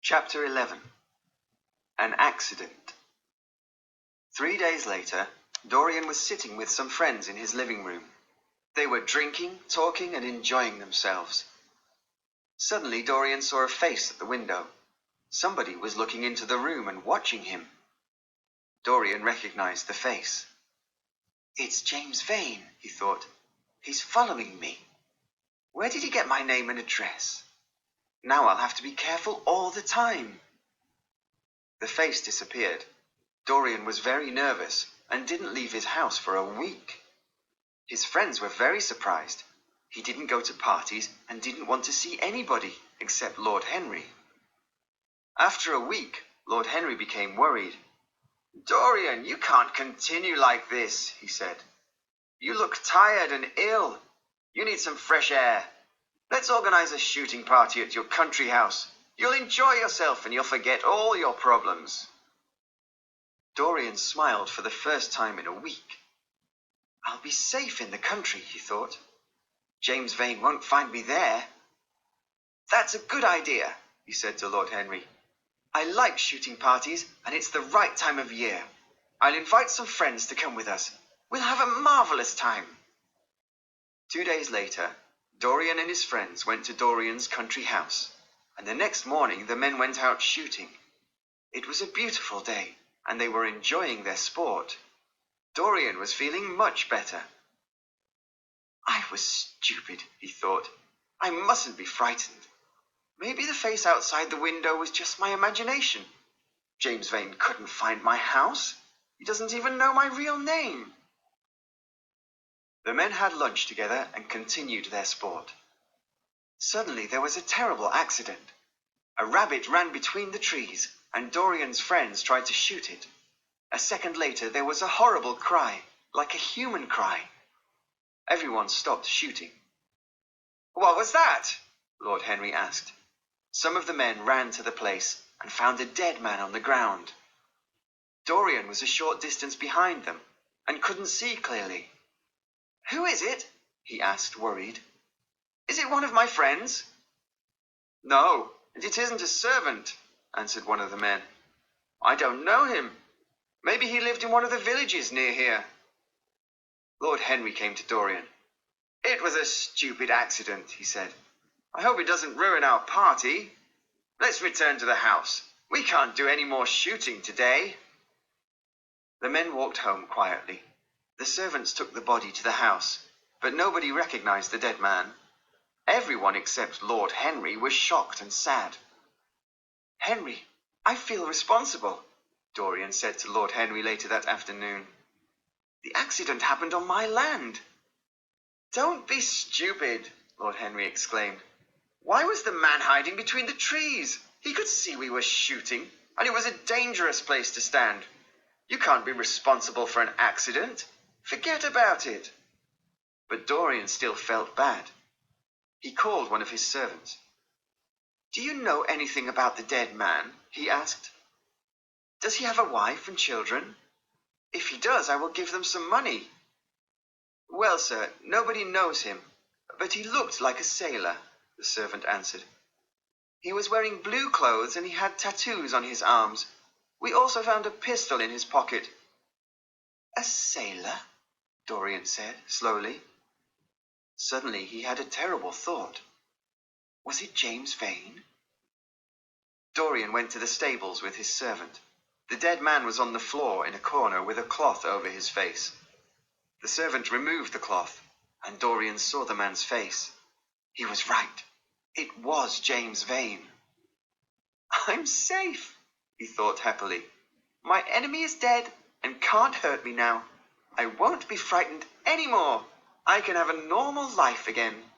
Chapter 11. An Accident. 3 days later, Dorian was sitting with some friends in his living room. They were drinking, talking, and enjoying themselves. Suddenly, Dorian saw a face at the window. Somebody was looking into the room and watching him. Dorian recognized the face. "It's James Vane," he thought. "He's following me. Where did he get my name and address? Now I'll have to be careful all the time." The face disappeared. Dorian was very nervous and didn't leave his house for a week. His friends were very surprised. He didn't go to parties and didn't want to see anybody except Lord Henry. After a week, Lord Henry became worried. "Dorian, you can't continue like this," he said. "You look tired and ill. You need some fresh air. Let's organize a shooting party at your country house. You'll enjoy yourself and you'll forget all your problems." Dorian smiled for the first time in a week. "I'll be safe in the country," he thought. "James Vane won't find me there." "That's a good idea," he said to Lord Henry. "I like shooting parties and it's the right time of year. I'll invite some friends to come with us. We'll have a marvelous time." 2 days later, Dorian and his friends went to Dorian's country house, and the next morning the men went out shooting. It was a beautiful day, and they were enjoying their sport. Dorian was feeling much better. "I was stupid," he thought. "I mustn't be frightened. Maybe the face outside the window was just my imagination. James Vane couldn't find my house. He doesn't even know my real name." The men had lunch together and continued their sport. Suddenly there was a terrible accident. A rabbit ran between the trees, and Dorian's friends tried to shoot it. A second later there was a horrible cry, like a human cry. Everyone stopped shooting. "What was that?" Lord Henry asked. Some of the men ran to the place and found a dead man on the ground. Dorian was a short distance behind them and couldn't see clearly. "Who is it?" he asked, worried. "Is it one of my friends?" "No, and it isn't a servant," answered one of the men. "I don't know him. Maybe he lived in one of the villages near here." Lord Henry came to Dorian. "It was a stupid accident," he said. "I hope it doesn't ruin our party. Let's return to the house. We can't do any more shooting today." The men walked home quietly. The servants took the body to the house, but nobody recognized the dead man. Everyone except Lord Henry was shocked and sad. "Henry, I feel responsible," Dorian said to Lord Henry later that afternoon. "The accident happened on my land." "Don't be stupid," Lord Henry exclaimed. "Why was the man hiding between the trees? He could see we were shooting, and it was a dangerous place to stand. You can't be responsible for an accident. Forget about it." But Dorian still felt bad. He called one of his servants. "Do you know anything about the dead man?" he asked. "Does he have a wife and children? If he does, I will give them some money." "Well, sir, nobody knows him, but he looked like a sailor," the servant answered. "He was wearing blue clothes and he had tattoos on his arms. We also found a pistol in his pocket." "A sailor?" Dorian said, slowly. Suddenly he had a terrible thought. Was it James Vane? Dorian went to the stables with his servant. The dead man was on the floor in a corner with a cloth over his face. The servant removed the cloth, and Dorian saw the man's face. He was right. It was James Vane. "I'm safe," he thought happily. "My enemy is dead and can't hurt me now. I won't be frightened any more. I can have a normal life again."